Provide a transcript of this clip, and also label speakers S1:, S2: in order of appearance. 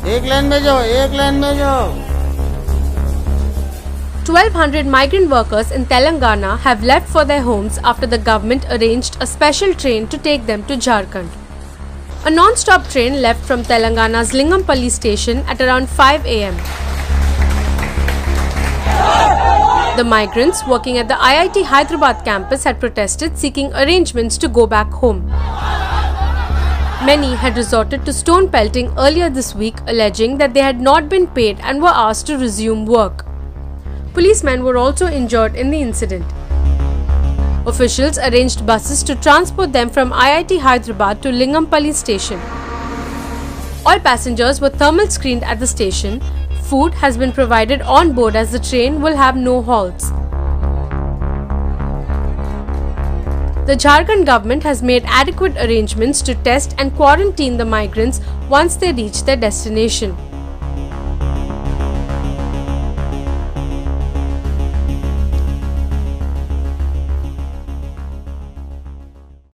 S1: एक लाइन में जाओ, एक लाइन में जाओ।
S2: 1,200 migrant workers in Telangana have left for their homes after the government arranged a special train to take them to Jharkhand. A non-stop train left from Telangana's Lingampalli station at around 5 am. The migrants working at the IIT Hyderabad campus had protested, seeking arrangements to go back home. Many had resorted to stone pelting earlier this week, alleging that they had not been paid and were asked to resume work. Policemen were also injured in the incident. Officials arranged buses to transport them from IIT Hyderabad to Lingampalli station. All passengers were thermal screened at the station. Food has been provided on board as the train will have no halts. The Jharkhand government has made adequate arrangements to test and quarantine the migrants once they reach their destination.